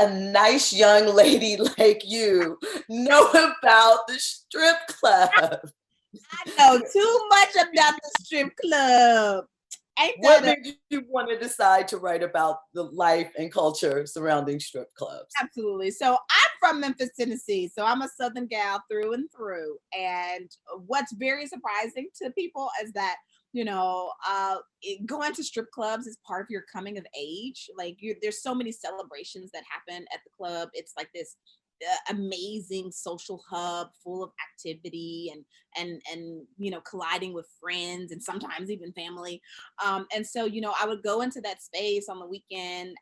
a nice young lady like you know about the strip club? I know too much about the strip club. Ain't What that a made you want to decide to write about the life and culture surrounding strip clubs? Absolutely. So I'm from Memphis, Tennessee. So I'm a Southern gal through and through. And what's very surprising to people is that, going to strip clubs is part of your coming of age. Like there's so many celebrations that happen at the club. It's like this amazing social hub full of activity and colliding with friends and sometimes even family. And so I would go into that space on the weekend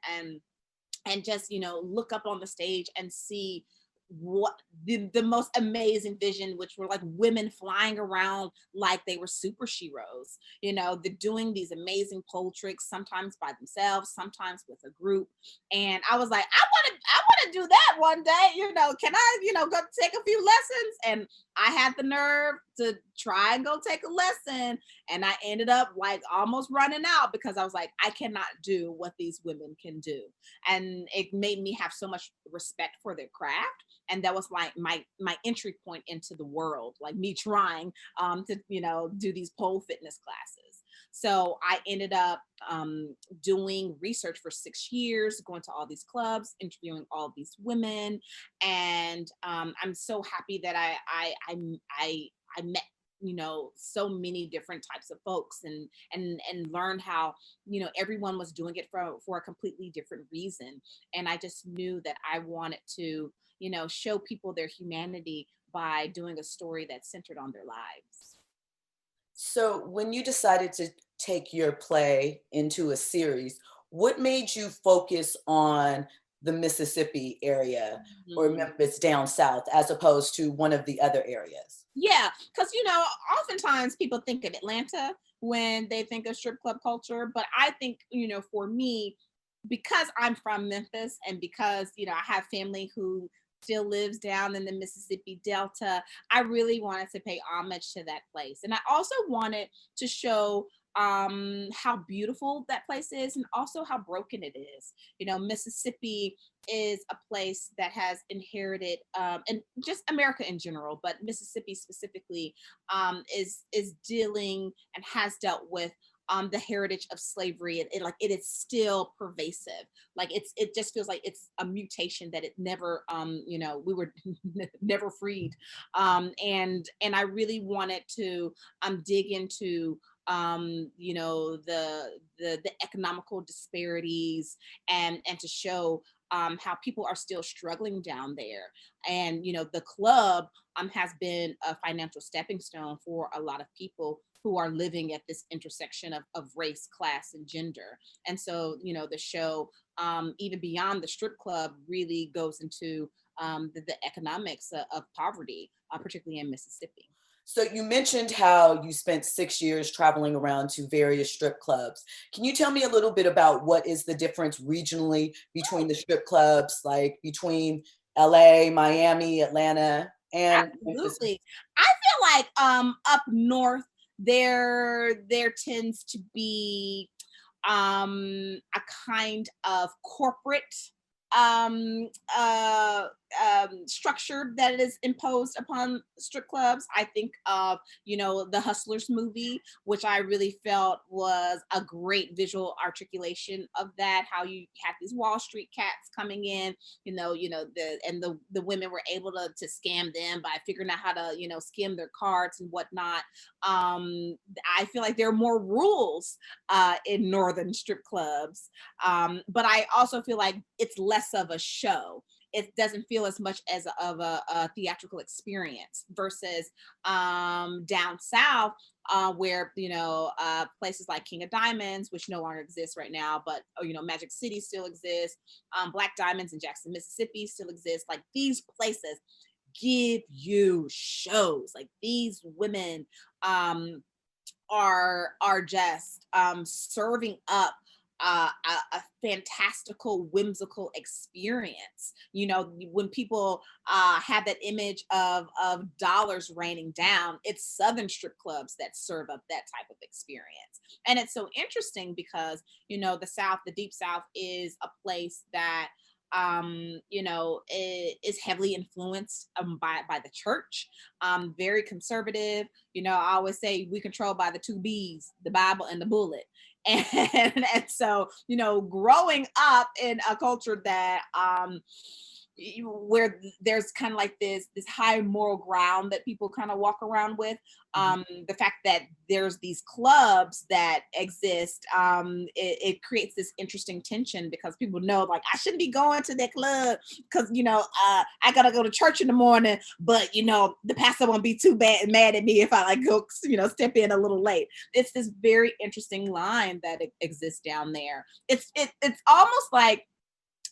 and just look up on the stage and see what the most amazing vision, which were like women flying around like they were super sheroes. They're doing these amazing pole tricks, sometimes by themselves, sometimes with a group. And I was like, I want to do that one day. Can I go take a few lessons? And I had the nerve to try and go take a lesson, and I ended up like almost running out because I was like, I cannot do what these women can do. And it made me have so much respect for their craft, and that was like my entry point into the world, like me trying to do these pole fitness classes. So I ended up doing research for 6 years, going to all these clubs, interviewing all these women, and I'm so happy that I met so many different types of folks and learned how everyone was doing it for a completely different reason. And I just knew that I wanted to show people their humanity by doing a story that's centered on their lives. So, when you decided to take your play into a series, what made you focus on the Mississippi area or Mhm. Memphis down south as opposed to one of the other areas? Yeah, because oftentimes people think of Atlanta when they think of strip club culture, but I think for me, because I'm from Memphis and because I have family who still lives down in the Mississippi Delta, I really wanted to pay homage to that place, and I also wanted to show how beautiful that place is and also how broken it is. Mississippi is a place that has inherited, and just America in general, but Mississippi specifically, is dealing and has dealt with the heritage of slavery, and it is still pervasive. Like it just feels like it's a mutation that it never, we were never freed. And I really wanted to dig into the economical disparities, and to show how people are still struggling down there. And the club has been a financial stepping stone for a lot of people who are living at this intersection of race, class, and gender. And so the show, even beyond the strip club, really goes into the economics of poverty, particularly in Mississippi. So, you mentioned how you spent 6 years traveling around to various strip clubs. Can you tell me a little bit about what is the difference regionally between the strip clubs, like between LA, Miami, Atlanta, and Memphis? Absolutely. I feel like up north there tends to be a kind of corporate um uh structure that is imposed upon strip clubs. I think of the Hustlers movie, which I really felt was a great visual articulation of that, how you have these Wall Street cats coming in, the women were able to scam them by figuring out how to skim their cards and whatnot. I feel like there are more rules in northern strip clubs, but I also feel like it's less of a show. It doesn't feel as much as of a theatrical experience versus down south, where places like King of Diamonds, which no longer exists right now, but Magic City still exists. Black Diamonds in Jackson, Mississippi still exists. Like these places give you shows. Like these women are just serving up a fantastical, whimsical experience. When people have that image of dollars raining down, it's Southern strip clubs that serve up that type of experience. And it's so interesting because the South, the Deep South, is a place that is heavily influenced by the church, very conservative. I always say we control by the two B's, the Bible and the bullet. And so, growing up in a culture that where there's kind of like this high moral ground that people kind of walk around with, the fact that there's these clubs that exist, it creates this interesting tension, because people know, like, I shouldn't be going to that club because I gotta go to church in the morning, but the pastor won't be too mad at me if I like go step in a little late. It's this very interesting line that exists down there. It's almost like,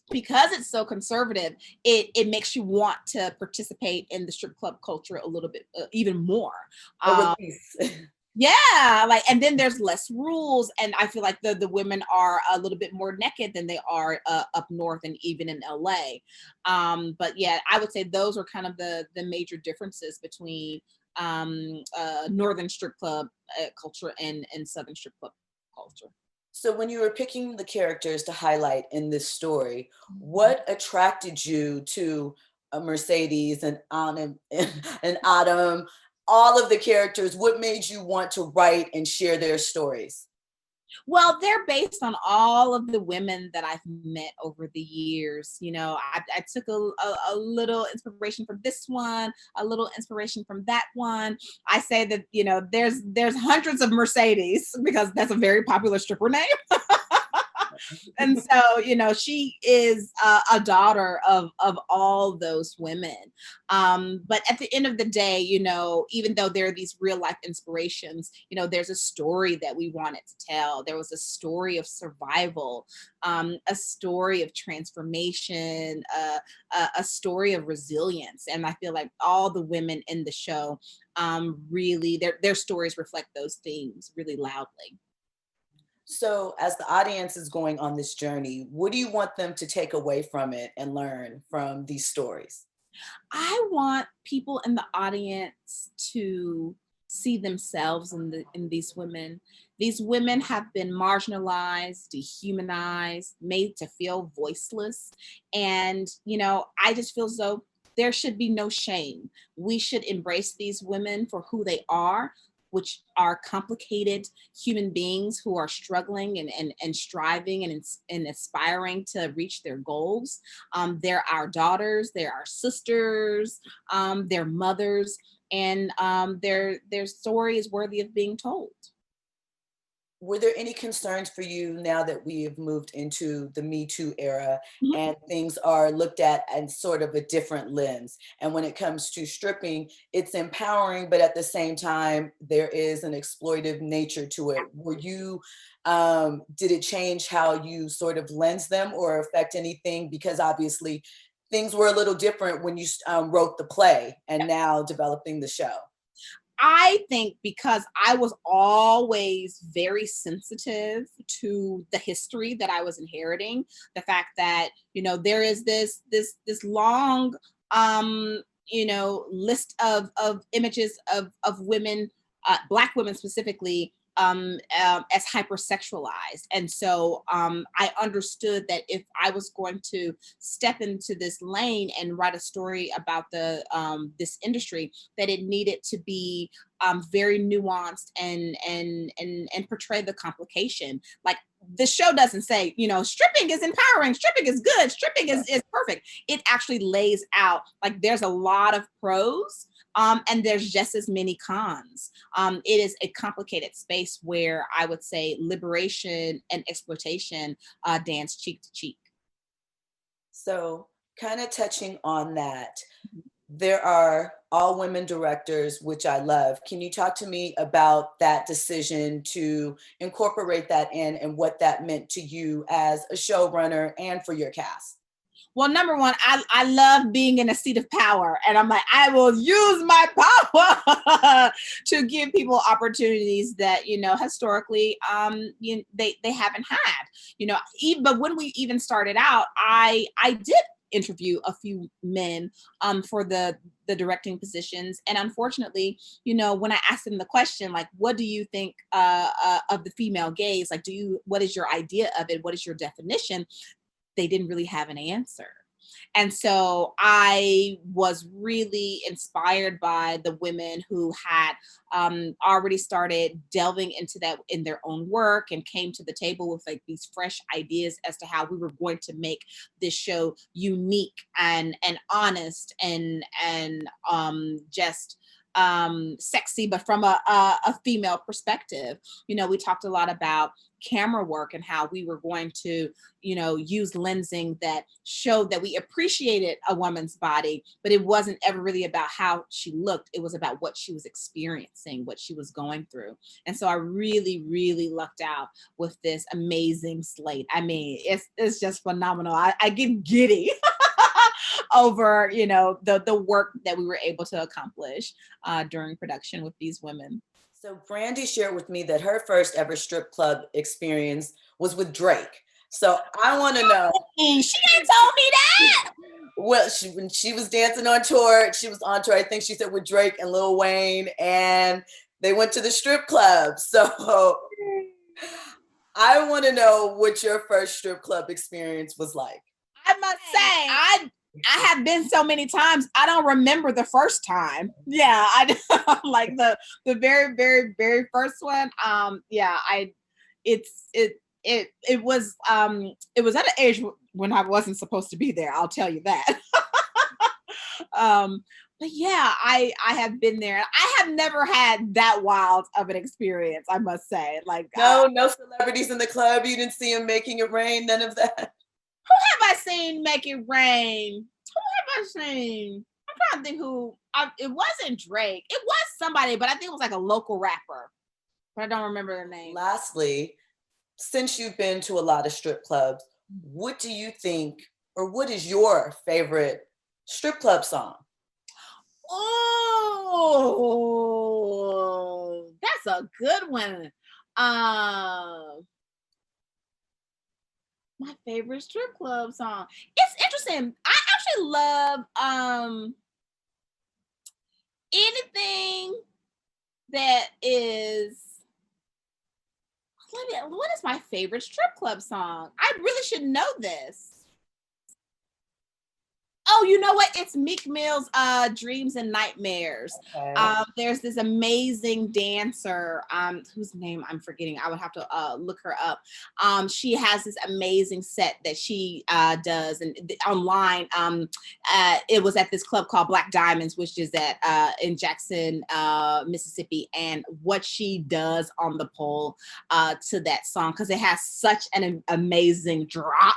because it's so conservative, it makes you want to participate in the strip club culture a little bit, even more. Or Um, release. yeah, like, and then there's less rules, and I feel like the women are a little bit more naked than they are up north and even in LA. But yeah, I would say those are kind of the major differences between northern strip club culture and southern strip club culture. So when you were picking the characters to highlight in this story, what attracted you to a Mercedes and Autumn and Autumn, all of the characters? What made you want to write and share their stories? Well, they're based on all of the women that I've met over the years. I took a little inspiration from this one, a little inspiration from that one. I say that, there's hundreds of Mercedes, because that's a very popular stripper name. And so, she is a daughter of all those women. But at the end of the day, even though there are these real life inspirations, there's a story that we wanted to tell. There was a story of survival, a story of transformation, a story of resilience. And I feel like all the women in the show, really, their stories reflect those themes really loudly. So, as the audience is going on this journey, what do you want them to take away from it and learn from these stories? I want people in the audience to see themselves in these women. These women have been marginalized, dehumanized, made to feel voiceless. And, I just feel as though there should be no shame. We should embrace these women for who they are, which are complicated human beings who are struggling and striving and aspiring to reach their goals. They're our daughters, they're our sisters, they're mothers, and their story is worthy of being told. Were there any concerns for you now that we have moved into the Me Too era Mhm. and things are looked at in sort of a different lens? And when it comes to stripping, it's empowering, but at the same time, there is an exploitive nature to it. Did it change how you sort of lens them or affect anything? Because obviously things were a little different when you wrote the play and now developing the show. I think because I was always very sensitive to the history that I was inheriting, the fact that, there is this long list of images of women, black women specifically, as hypersexualized. And so I understood that if I was going to step into this lane and write a story about this industry, that it needed to be very nuanced and portray the complication. Like, the show doesn't say, stripping is empowering, stripping is good, stripping is perfect. It actually lays out, like, there's a lot of pros, and there's just as many cons. It is a complicated space where I would say liberation and exploitation dance cheek to cheek. So, kind of touching on that, there are all women directors, which I love. Can you talk to me about that decision to incorporate that in and what that meant to you as a showrunner and for your cast? Well, number one, I love being in a seat of power. And I'm like, I will use my power to give people opportunities that, historically, they haven't had. But when we even started out, I did interview a few men for the directing positions. And unfortunately, when I asked them the question, like, what do you think of the female gaze? Like, what is your idea of it? What is your definition? they didn't really have an answer. And so I was really inspired by the women who had already started delving into that in their own work and came to the table with like these fresh ideas as to how we were going to make this show unique and honest and just sexy, but from a female perspective. We talked a lot about camera work and how we were going to, use lensing that showed that we appreciated a woman's body, but it wasn't ever really about how she looked. It was about what she was experiencing, what she was going through. And so I really, really lucked out with this amazing slate. I mean, it's just phenomenal. I get giddy over the work that we were able to accomplish during production with these women. So Brandy shared with me that her first ever strip club experience was with Drake. So I want to know. She ain't told me that. Well, when she was dancing on tour, she was on tour, I think she said, with Drake and Lil Wayne, and they went to the strip club. So I want to know what your first strip club experience was like. I must say, I have been so many times, I don't remember the first time. Yeah, I like the very, very, very first one. It was at an age when I wasn't supposed to be there. I'll tell you that. But yeah, I have been there. I have never had that wild of an experience, I must say. Like no celebrities in the club. You didn't see them making it rain. None of that. Who have I seen make it rain? Who have I seen? I'm trying to think it wasn't Drake. It was somebody, but I think it was like a local rapper. But I don't remember their name. Lastly, since you've been to a lot of strip clubs, what do you think, or what is your favorite strip club song? Oh, that's a good one. My favorite strip club song. It's interesting. I actually love anything that is. What is my favorite strip club song? I really should know this. Oh, you know what? It's Meek Mill's Dreams and Nightmares. Okay. There's this amazing dancer whose name I'm forgetting. I would have to look her up. She has this amazing set that she does and online. It was at this club called Black Diamonds, which is in Jackson, Mississippi. And what she does on the pole to that song, because it has such an amazing drop.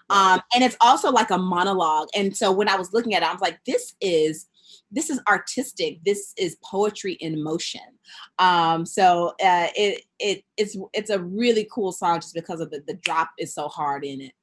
And it's also like a monologue. And so when I was looking at it, I was like, this is artistic. This is poetry in motion. So it's a really cool song just because of the drop is so hard in it.